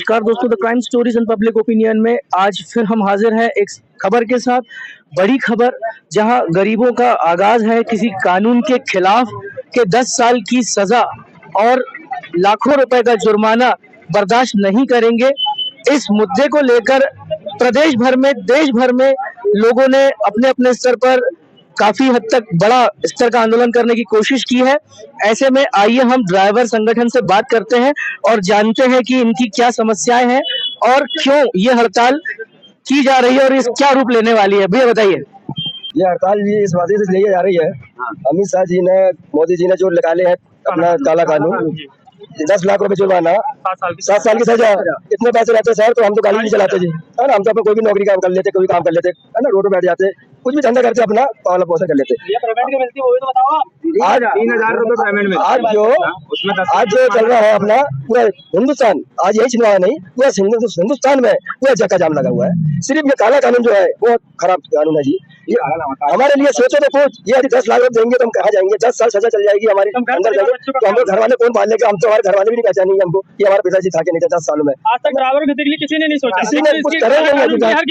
नमस्कार दोस्तों, the crime stories and public opinion में आज फिर हम हाजिर हैं एक खबर के साथ। बड़ी खबर, जहां गरीबों का आगाज है किसी कानून के खिलाफ के 10 साल की सजा और लाखों रुपए का जुर्माना बर्दाश्त नहीं करेंगे। इस मुद्दे को लेकर प्रदेश भर में, देश भर में लोगों ने अपने अपने स्तर पर काफी हद तक बड़ा स्तर का आंदोलन करने की कोशिश की है। ऐसे में आइए हम ड्राइवर संगठन से बात करते हैं और जानते हैं कि इनकी क्या समस्याएं हैं और क्यों ये हड़ताल की जा रही है और इस क्या रूप लेने वाली है। भैया बताइए। ये हड़ताल भी इस वजह से ली जा रही है, अमित शाह जी ने, मोदी जी ने जो निकाले हैं अपना काला कानून, 10 लाख रुपए जुर्माना, 7 साल की सजा। इतने पैसे रहते सर तो हम तो गाड़ी नहीं चलाते जी, है ना। हम तो अपना कोई भी नौकरी काम कर लेते, कोई काम कर लेते, है ना, रोड पे बैठ जाते, कुछ भी धंधा करते, अपना पालन पोषण कर लेते। आज 3000 रुपए पेमेंट में आज जो चल रहा है अपना पूरा हिंदुस्तान, आज यही छिंदवाड़ा नहीं, पूरा हिंदुस्तान में पूरा चक्का जाम लगा हुआ है। सिर्फ ये काला कानून जो है बहुत खराब कानून है जी। ये हमारे लिए सोचो तो कुछ, ये यदि 10 लाख रुपए देंगे तो हम कहाँ जाएंगे? 10 साल सजा चल जाएगी हमारे अंदर जाएंगे तो हम लोग घर वाले कौन पाल लेंगे? हम तो हमारे घर वाले भी नहीं पहचानेंगे हमको कि हमारे पिताजी था कि नहीं था 10 सालों में। आज तक ड्राइवर के लिए किसी ने नहीं सोचा, किसी ने कुछ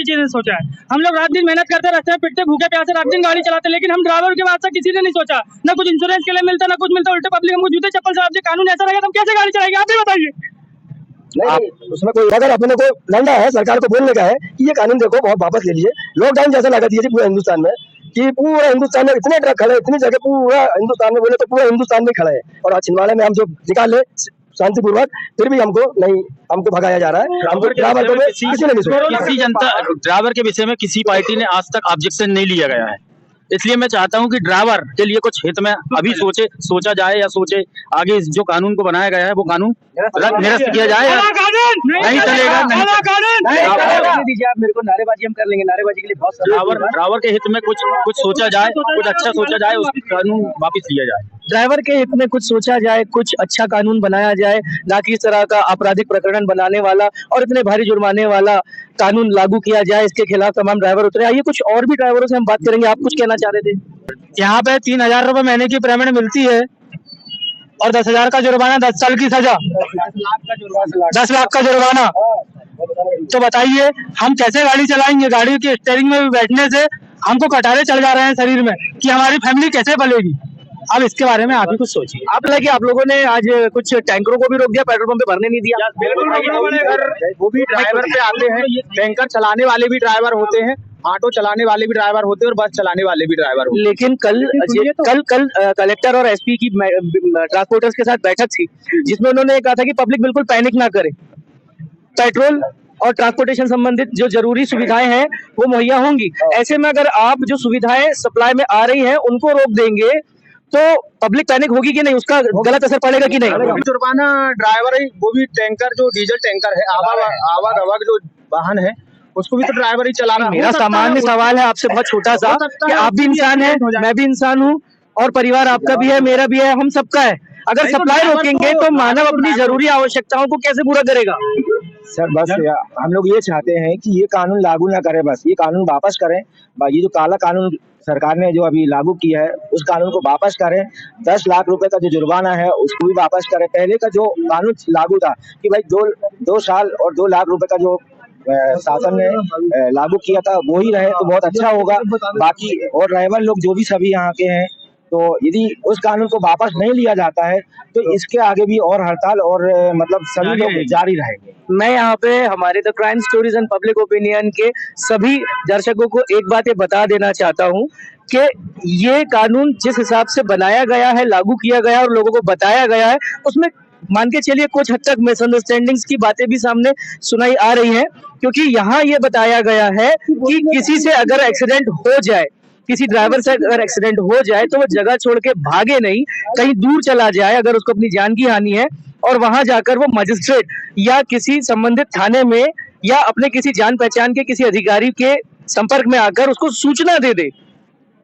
किसी ने सोचा है। हम लोग रात दिन मेहनत करते, रास्ते में पिटते, भूखे प्यासे रात दिन गाड़ी चलाते, लेकिन हम ड्राइवर के बाद किसी ने नहीं सोचा। ना कुछ इंश्योरेंस के लिए मिलता, ना कुछ मिलता, उल्टे पब्लिक हमको जूते चप्पल से। कानून ऐसा रहेगा तो हम कैसे गाड़ी चलाएंगे? आप भी बताइए। नहीं, उसमें कोई अगर अपने को लंडा है, सरकार को बोलने का है कि ये कानून देखो बहुत वापस ले लिए। लॉकडाउन जैसा लगा दिए पूरे हिंदुस्तान में कि पूरा हिंदुस्तान में इतने ट्रक खड़े, इतनी जगह पूरा हिंदुस्तान में, बोले तो पूरा हिंदुस्तान में खड़ा है। और आज छिंदवाड़ा में हम जो निकाले शांतिपूर्वक, फिर भी हमको भगाया जा रहा है। हमको ड्राइवर को किसी ने नहीं सोचा। किसी जनता ड्राइवर के विषय में किसी पार्टी ने आज तक ऑब्जेक्शन नहीं लिया गया है। इसलिए मैं चाहता हूं कि ड्राइवर के लिए कुछ हित में अभी सोचा जाए या सोचे आगे जो कानून को बनाया गया है वो कानून निरस्त किया जाए। नहीं चलेगा, नहीं दीजिए आप मेरे को, नारेबाजी हम कर लेंगे। नारेबाजी के लिए बहुत ड्राइवर के हित में कुछ सोचा जाए, कुछ अच्छा सोचा जाए, उस कानून वापिस लिया जाए। ड्राइवर के हित में कुछ सोचा जाए, कुछ अच्छा कानून बनाया जाए, ना कि इस तरह का आपराधिक प्रकरण बनाने वाला और इतने भारी जुर्माने वाला कानून लागू किया जाए। इसके खिलाफ तमाम ड्राइवर उतरे। आइए कुछ और भी ड्राइवरों से हम बात करेंगे। आप कुछ कहना चाह रहे थे? यहाँ पे 3000 रुपए महीने की पेमेंट मिलती है और 10,000 का जुर्माना, 10 साल की सजा, 10 लाख का जुर्माना। तो बताइए हम कैसे गाड़ी चलाएंगे? गाड़ी के स्टीयरिंग में बैठने से हमको कटारे चल जा रहे हैं शरीर में, कि हमारी फैमिली कैसे पलेगी? अब इसके बारे में आप ही कुछ सोचिए। आप लगे आप लोगों ने आज कुछ टैंकरों को भी रोक दिया, पेट्रोल पंप पे भरने नहीं दिया। वो भी ड्राइवर पे आते हैं, टैंकर चलाने वाले भी ड्राइवर होते हैं, ऑटो चलाने वाले भी ड्राइवर होते हैं और बस चलाने वाले भी ड्राइवर होते हैं। लेकिन कल कलेक्टर और एसपी की ट्रांसपोर्टर्स के साथ बैठक थी, जिसमें उन्होंने कहा था कि पब्लिक बिल्कुल पैनिक ना करे, पेट्रोल और ट्रांसपोर्टेशन संबंधित जो जरूरी सुविधाएं हैं वो मुहैया होंगी। ऐसे में अगर आप जो सुविधाएं सप्लाई में आ रही हैं उनको रोक देंगे तो पब्लिक पैनिक होगी कि नहीं? उसका गलत असर पड़ेगा कि नहीं? जुर्माना ड्राइवर ही, वो भी टैंकर, जो डीजल टैंकर है, आवागमन जो वाहन है, उसको भी तो ड्राइवर ही चलाना। मेरा सामान्य सवाल है आपसे, बहुत छोटा सा, कि आप भी इंसान हैं, मैं भी इंसान हूँ और परिवार आपका भी है, मेरा भी है, हम सबका है। अगर सप्लाई रोकेंगे तो मानव अपनी जरूरी आवश्यकताओं को कैसे पूरा करेगा? सर बस हम लोग ये चाहते हैं कि ये कानून लागू ना करें, बस ये कानून वापस करें। ये जो काला कानून सरकार ने जो अभी लागू किया है उस कानून को वापस करें। 10 लाख रुपए का जो जुर्माना है उसको भी वापस करें। पहले का जो कानून लागू था कि भाई 2 साल और 2 लाख रुपए का जो शासन ने लागू किया था वो ही रहे तो बहुत अच्छा होगा। बाकी और ड्राइवर लोग जो भी सभी यहाँ के हैं, तो यदि उस कानून को वापस नहीं लिया जाता है तो इसके आगे भी और हड़ताल और मतलब सभी लोग जारी रहेंगे। मैं यहाँ पे हमारे the crime stories and public opinion के सभी दर्शकों को एक बात ये बता देना चाहता हूँ कि ये कानून जिस हिसाब से बनाया गया है, लागू किया गया है और लोगों को बताया गया है, उसमें मान के चलिए कुछ हद तक मिसअंडरस्टैंडिंग्स की बातें भी सामने सुनाई आ रही हैं। क्योंकि यहाँ ये बताया गया है कि किसी से अगर एक्सीडेंट हो जाए, किसी ड्राइवर से अगर एक्सीडेंट हो जाए तो वो जगह छोड़ के भागे नहीं, कहीं दूर चला जाए अगर उसको अपनी जान की हानि है, और वहां जाकर वो मजिस्ट्रेट या किसी संबंधित थाने में या अपने किसी जान पहचान के किसी अधिकारी के संपर्क में आकर उसको सूचना दे दे,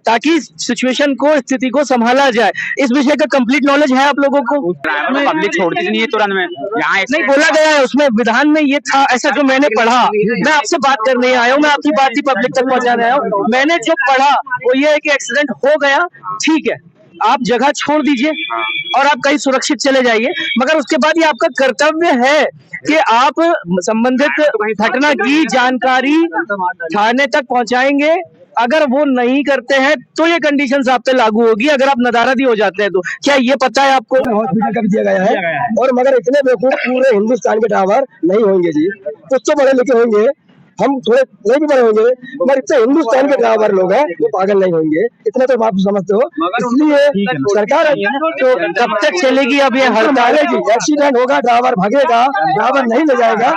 ताकि सिचुएशन को, स्थिति को संभाला जाए। इस विषय का कंप्लीट नॉलेज है आप लोगों को? पब्लिक छोड़ती नहीं है तुरंत में, यहाँ नहीं बोला गया है उसमें, विधान में ये था, ऐसा जो मैंने पढ़ा। मैं आपसे बात करने आया हूँ, मैं आपकी बात ही पब्लिक तक पहुंचाने आया हूँ। मैंने जो पढ़ा वो ये है कि एक्सीडेंट हो गया, ठीक है, आप जगह छोड़ दीजिए और आप कहीं सुरक्षित चले जाइए, मगर उसके बाद ये आपका कर्तव्य है कि आप संबंधित घटना की जानकारी थाने तक पहुंचाएंगे। अगर वो नहीं करते हैं तो ये कंडीशंस आप पे लागू होगी, अगर आप नदारदी हो जाते हैं तो। क्या ये पता है आपको? हॉस्पिटल का भी दिया गया है, और मगर इतने बेवकूफ पूरे हिंदुस्तान के ड्राइवर नहीं होंगे जी। कुछ तो बड़े लिखे होंगे, हम थोड़े नहीं भी बड़े होंगे, मगर इतने हिंदुस्तान के ड्राइवर लोग हैं वो पागल नहीं होंगे, इतना तो आप समझते हो। इसलिए सरकार तो कब तक चलेगी अब ये हड़ताल? एक्सीडेंट होगा, ड्राइवर भागेगा, ड्राइवर नहीं ले जाएगा,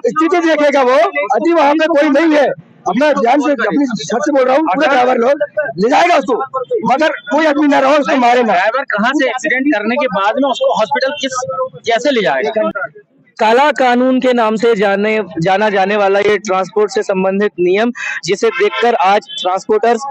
स्थिति देखेगा वो। अभी वहाँ पे कोई नहीं है, अपना ध्यान से अपनी छत से बोल रहा हूँ, पूरे ड्राइवर लोग ले जाएगा उसको, मगर कोई आदमी ना रहो उसको मारे ना। ड्राइवर कहाँ से एक्सीडेंट करने के बाद में उसको हॉस्पिटल कैसे ले जाएगा? काला कानून के नाम से जाना जाने वाला ये ट्रांसपोर्ट से संबंधित नियम, जिसे देखकर आज ट्रांसपोर्टर्स,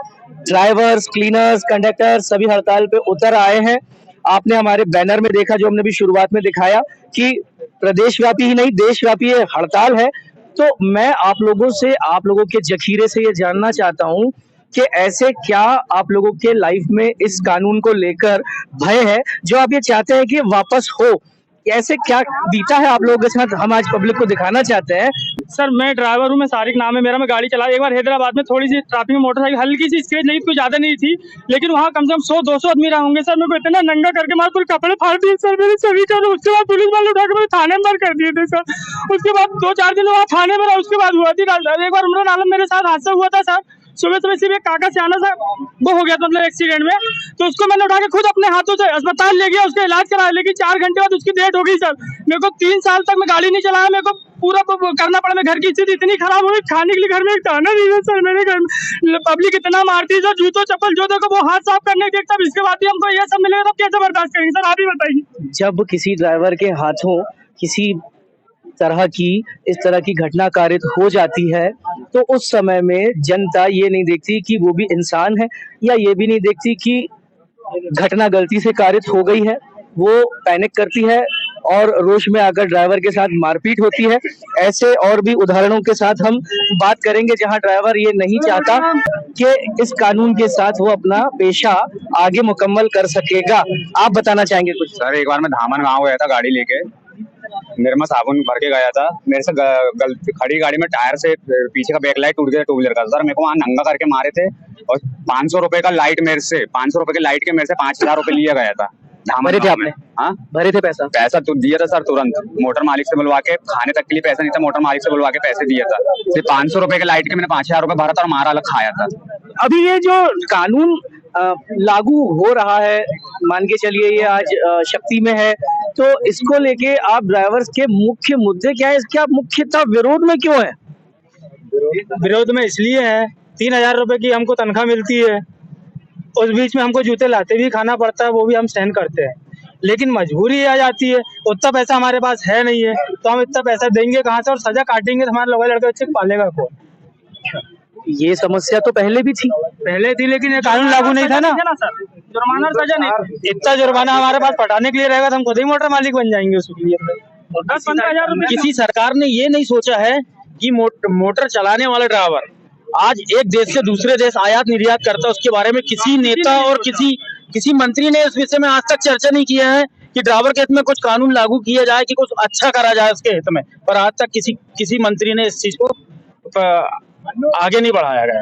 ड्राइवर्स, क्लीनर्स, कंडक्टर सभी हड़ताल पे उतर आए हैं। आपने हमारे बैनर में देखा, जो हमने भी शुरुआत में दिखाया, कि प्रदेशव्यापी ही नहीं देशव्यापी ये हड़ताल है। तो मैं आप लोगों के जखीरे से ये जानना चाहता हूँ कि ऐसे क्या आप लोगों के लाइफ में इस कानून को लेकर भय है, जो आप ये चाहते हैं कि वापस हो? ऐसे क्या बीता है आप लोगों के साथ, हम आज पब्लिक को दिखाना चाहते हैं। सर मैं ड्राइवर हूँ, मैं सारिक नाम है मेरा, मैं गाड़ी चला। एक बार हैदराबाद में थोड़ी सी ट्रैफिक में मोटरसाइकिल हल्की सी स्क्रैच लगी, कोई ज्यादा नहीं थी, लेकिन वहाँ कम से कम 100-200 आदमी रहे होंगे सर। मेरे को इतना नंगा करके मार, पूरे कपड़े फाड़ दिए सर मेरे सभी का। उसके बाद पुलिस वाले उठा के मेरे थाने में कर दिए थे सर। उसके बाद 2-4 दिन वहाँ थाने में रहा, उसके बाद हुआ थी एक बार उमरान आलम मेरे साथ हादसा हुआ था सर। सुबह सिर्फ एक काका सियाना सा वो हो गया था मतलब एक्सीडेंट में, तो उसको मैंने उठा के खुद अपने हाथों से अस्पताल ले गया, उसका इलाज कराया, लेकिन 4 घंटे बाद उसकी डेथ हो गई सर। मेरे को 3 साल तक मैं गाड़ी नहीं चलाया, मेरे को पूरा करना पड़ा। मैं घर की स्थिति इतनी खराब हुई, खाने के लिए घर में एक खाना नहीं है सर। मेरे घर में पब्लिक इतना मारती है सर, जूतों चप्पल जो देखो वो हाथ साफ करने देखता, इसके बाद भी हमको ये सब मिलेगा तो कैसे बर्दाश्त करेंगे सर, आप ही बताइए। जब किसी ड्राइवर के हाथों किसी तरह की इस तरह की घटना कारित हो जाती है, तो उस समय में जनता ये नहीं देखती कि वो भी इंसान है, या ये भी नहीं देखती कि घटना गलती से कारित हो गई है। वो पैनिक करती है और रोष में आकर ड्राइवर के साथ मारपीट होती है। ऐसे और भी उदाहरणों के साथ हम बात करेंगे, जहां ड्राइवर ये नहीं चाहता कि इस कानून के साथ वो अपना पेशा आगे मुकम्मल कर सकेगा। आप बताना चाहेंगे कुछ? सर एक बार मैं धामन गाँव गया था गाड़ी लेके, मेरे में साबुन भर के गया था, मेरे से खड़ी गाड़ी में टायर से पीछे का बैक लाइट टूट गया टू व्हीलर का। सर मेरे को वहाँ नंगा करके मारे थे, और 500 रुपए का लाइट मेरे से 500 रुपए के लाइट के मेरे से 5000 रुपए लिया गया था। भरे थे आपने? हाँ भरे थे पैसा? पैसा तो दिया था सर तुरंत, मोटर मालिक से बुलवा के, खाने तक के लिए पैसा नहीं था, मोटर मालिक से बुलवा के पैसे दिया था। सिर्फ 500 रुपए के लाइट के मैंने 5000 रुपए भरा था और मारा अलग खाया था। अभी ये जो कानून लागू हो रहा है, मान के चलिए ये आज शक्ति में है, तो इसको लेके आप ड्राइवर्स के मुख्य मुद्दे क्या है? इसके आप मुख्यतः विरोध में क्यों है? विरोध में इसलिए है, 3000 रुपए की हमको तनख्वाह मिलती है, उस बीच में हमको जूते लाते भी खाना पड़ता है, वो भी हम सहन करते हैं, लेकिन मजबूरी आ जाती है, उतना पैसा हमारे पास है नहीं है, तो हम इतना पैसा देंगे कहाँ से, और सजा काटेंगे तो हमारे लोग लड़के बच्चे पालेगा कौन? ये समस्या तो पहले भी थी, लेकिन ये कानून लागू नहीं था ना, जुर्माना सजा नहीं। इतना जुर्माना हमारे पास पटाने के लिए रहेगा तो हम खुद ही मोटर मालिक बन जाएंगे उसके लिए। 10-15 हजार किसी सरकार ने ये नहीं सोचा है कि मोटर चलाने वाला ड्राइवर आज एक देश से दूसरे देश आयात निर्यात करता है, उसके बारे में किसी नेता और किसी मंत्री ने इस विषय में आज तक चर्चा नहीं किया है कि ड्राइवर के हित में कुछ कानून लागू किया जाए, कि कुछ अच्छा करा जाए उसके हित में, पर आज तक किसी मंत्री ने इस चीज को आगे नहीं बढ़ाया गया।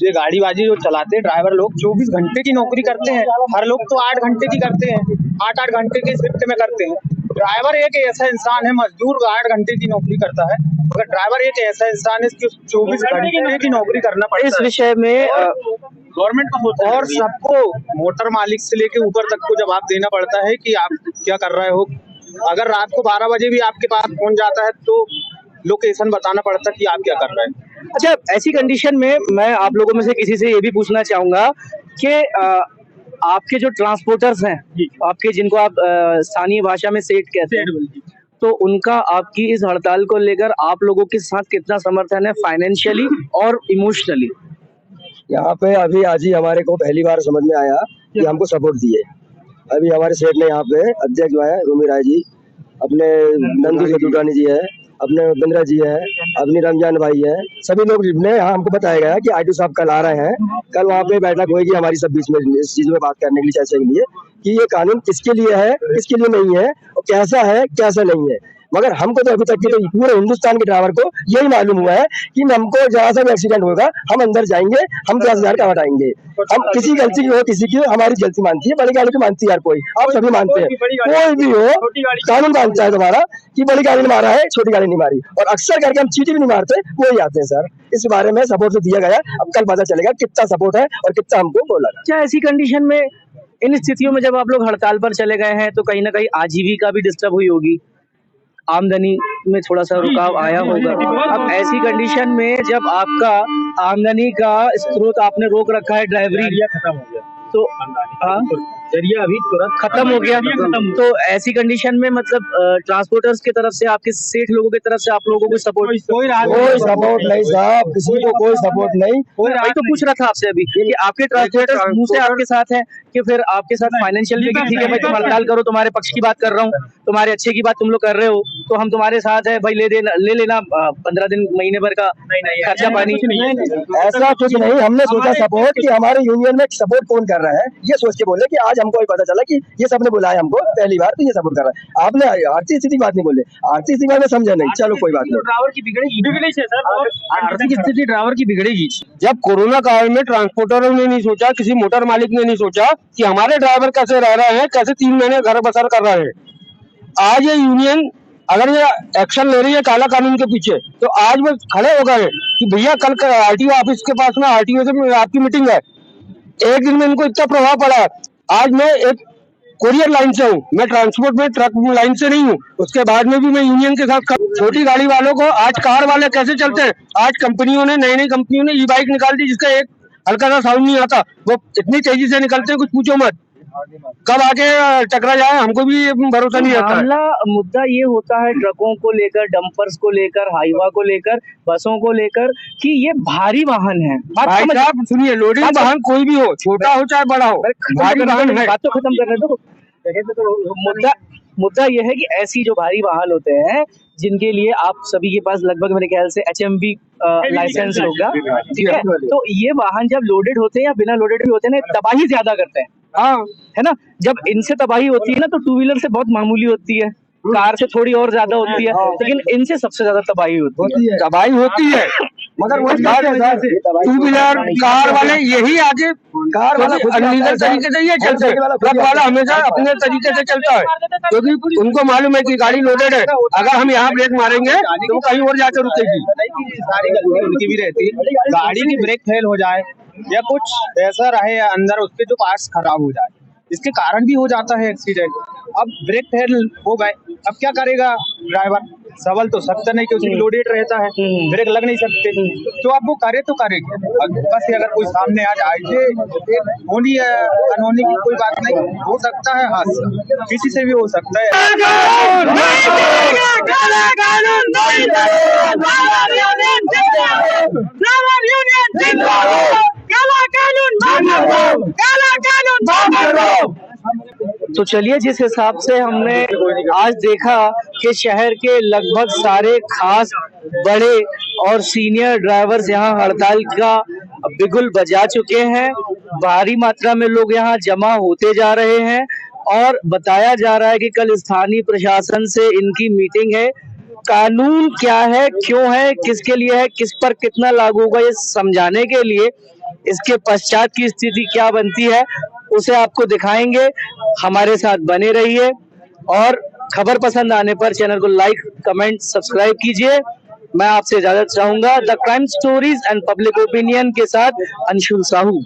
ये गाड़ी बाजी जो चलाते हैं ड्राइवर लोग 24 घंटे की नौकरी करते हैं, हर लोग तो 8 घंटे की करते हैं, 8-8 घंटे की शिफ्ट में करते हैं। ड्राइवर एक ऐसा इंसान है, मजदूर 8 घंटे की नौकरी करता है, मगर ड्राइवर एक ऐसा इंसान है इसकी 24 घंटे की नौकरी करना पड़ता है। इस विषय में गवर्नमेंट को और सबको, मोटर मालिक से लेके ऊपर तक को जवाब देना पड़ता है कि आप क्या कर रहे हो। अगर रात को 12 बजे भी आपके पास फोन जाता है तो लोकेशन बताना पड़ता है कि आप क्या कर रहे हैं। अच्छा, ऐसी कंडीशन में मैं आप लोगों में से किसी से ये भी पूछना चाहूंगा कि आपके जो ट्रांसपोर्टर्स हैं, आपके जिनको आप स्थानीय भाषा में सेठ कहते हैं, तो उनका आपकी इस हड़ताल को लेकर आप लोगों के साथ कितना समर्थन है, फाइनेंशियली और इमोशनली? यहाँ पे अभी आज ही हमारे को पहली बार समझ में आया कि हमको सपोर्ट दिए। अभी हमारे सेठ ने यहाँ पे अध्यक्ष जो है रूमी राय जी, अपने नंदू सतुटानी जी है, अपने बिंद्रा जी है, अपनी रमजान भाई है, सभी लोग ने यहाँ हमको बताया गया कि आईटी साहब कल आ रहे हैं, कल वहाँ पे बैठक होगी हमारी सब बीच में इस चीज में बात करने के लिए, चर्चा के लिए कि ये कानून किसके लिए है, किसके लिए नहीं है और कैसा है कैसा नहीं है। मगर हमको तो अभी तक की तो पूरे हिंदुस्तान के ड्राइवर को यही मालूम हुआ है कि हमको जहाँ से भी एक्सीडेंट होगा हम अंदर जाएंगे, हम 10,000 का हटाएंगे। हम किसी गलती की हो किसी की हमारी गलती मानती है, बड़ी गाड़ी को मानती है यार कोई, आप सभी मानते हैं, कोई भी हो कानून मानता है तुम्हारा कि बड़ी गाड़ी ने मारा है छोटी गाड़ी नहीं मारी, और अक्सर करके हम चीटी भी नहीं मारते, वही आते हैं सर। इस बारे में सपोर्ट तो दिया गया, अब कल पता चलेगा कितना सपोर्ट है और कितना हमको बोला। क्या ऐसी कंडीशन में, इन स्थितियों में जब आप लोग हड़ताल पर चले गए हैं तो कहीं ना कहीं आजीविका भी डिस्टर्ब हुई होगी, आमदनी में थोड़ा सा रुकाव आया होगा। अब ऐसी कंडीशन में जब आपका आमदनी का स्रोत आपने रोक रखा है ड्राइवरी, खत्म हो गया तो जरिया अभी तुरंत खत्म हो गया, तो ऐसी कंडीशन में मतलब ट्रांसपोर्टर्स की तरफ से, आपके सेठ लोगों की तरफ से आप लोगों को सपोर्ट, कोई सपोर्ट नहीं साहब, किसी को कोई सपोर्ट नहीं। वही तो पूछ रहा था आपसे अभी कि आपके ट्रांसपोर्टर्स मुंह से आपके साथ हैं कि फिर आपके साथ फाइनेंशियली ठीक है भाई तुम हड़ताल करो, तुम्हारे पक्ष की बात कर रहा हूँ, तुम्हारे अच्छे की बात तुम लोग कर रहे हो तो हम तुम्हारे साथ है भाई, ले लेना 15 दिन महीने भर का खर्चा पानी। ऐसा कुछ नहीं, हमने सोचा सपोर्ट कि हमारे यूनियन में सपोर्ट कौन कर रहा है, ये सोच के बोले कि आज हमको भी पता चला कि ये सबने बुलाया हमको पहली बार तो ये सपोर्ट कर रहा है। आपने आर्थिक स्थिति की बात नहीं बोले, आर्थिक स्थिति में समझा नहीं, चलो कोई बात नहीं। ड्राइवर की बिगड़ेगी सर, आर्थिक स्थिति ड्राइवर की बिगड़ेगी। जब कोरोना काल में ट्रांसपोर्टरों ने नहीं सोचा, किसी मोटर मालिक ने नहीं सोचा कि हमारे ड्राइवर कैसे रह रहे हैं, कैसे 3 महीने घर बसर कर रहे हैं। आज ये यूनियन अगर ये एक्शन ले रही है काला कानून के पीछे, तो आज वो खड़े हो गए कि भैया कल आरटीओ ऑफिस के पास में आरटीओ से आपकी मीटिंग है। एक दिन में इनको इतना प्रभाव पड़ा है। आज मैं एक कोरियर लाइन से हूँ, मैं ट्रांसपोर्ट में ट्रक लाइन से नहीं हूँ, उसके बाद में भी मैं यूनियन के साथ छोटी गाड़ी वालों को, आज कार वाले कैसे चलते हैं, आज कंपनियों ने, नई नई कंपनियों ने ई बाइक निकाल दी जिसका एक हल्का सा साउंड नहीं आता, वो इतनी तेजी से निकलते हैं कुछ पूछो मत, कब आके टकरा जाए हमको भी भरोसा नहीं रहता है। मुद्दा ये होता है ट्रकों को लेकर, डंपर्स को लेकर, हाईवा को लेकर, बसों को लेकर कि ये भारी वाहन है। भाई साहब सुनिए, लोडिंग वाहन कोई भी हो, छोटा हो चाहे बड़ा हो, भारी वाहन है। बात तो खत्म करने दो। मुद्दा ये है कि ऐसी जो भारी वाहन होते हैं जिनके लिए आप सभी के पास लगभग मेरे ख्याल से HMV लाइसेंस होगा, ठीक है, तो ये वाहन जब लोडेड होते हैं या बिना लोडेड भी होते हैं ना, तबाही ज्यादा करते हैं। हाँ, है ना, जब इनसे तबाही होती है ना तो 2 व्हीलर से बहुत मामूली होती है, कार से थोड़ी और ज्यादा होती है, लेकिन इनसे सबसे ज्यादा तबाही होती है। तबाही होती है, मगर वो 2 व्हीलर कार वाले यही आगे, कार वाला अनलीगल तरीके से ये चलते हैं, ट्रक वाला हमेशा अपने तरीके से चलता है, क्योंकि उनको मालूम है कि गाड़ी लोडेड है, अगर हम यहाँ ब्रेक मारेंगे तो कहीं और जाकर रुकेगी। सारी गलती उनकी भी रहती है, गाड़ी की ब्रेक फेल हो जाए या कुछ ऐसा रहे या अंदर उसके जो पार्ट्स खराब हो जाए, इसके कारण भी हो जाता है एक्सीडेंट। अब ब्रेक फेल हो गए, अब क्या करेगा ड्राइवर, सवाल तो सकता नहीं कि उसकी लोडेड रहता है, ब्रेक लग नहीं सकते, तो अब वो करे तो करे बस। अगर कोई सामने आ जाए, होनी है अनहोनी की कोई बात नहीं, हो सकता है हादसा किसी से भी हो सकता है। तो चलिए, जिस हिसाब से हमने आज देखा कि शहर के लगभग सारे खास बड़े और सीनियर ड्राइवर्स यहाँ हड़ताल का बिगुल बजा चुके हैं, भारी मात्रा में लोग यहाँ जमा होते जा रहे हैं और बताया जा रहा है कि कल स्थानीय प्रशासन से इनकी मीटिंग है। कानून क्या है, क्यों है, किसके लिए है, किस पर कितना लागू होगा, ये समझाने के लिए इसके पश्चात की स्थिति क्या बनती है उसे आपको दिखाएंगे। हमारे साथ बने रहिए और खबर पसंद आने पर चैनल को लाइक, कमेंट, सब्सक्राइब कीजिए। मैं आपसे इजाजत चाहूंगा। The crime stories and public opinion के साथ अंशुल साहू।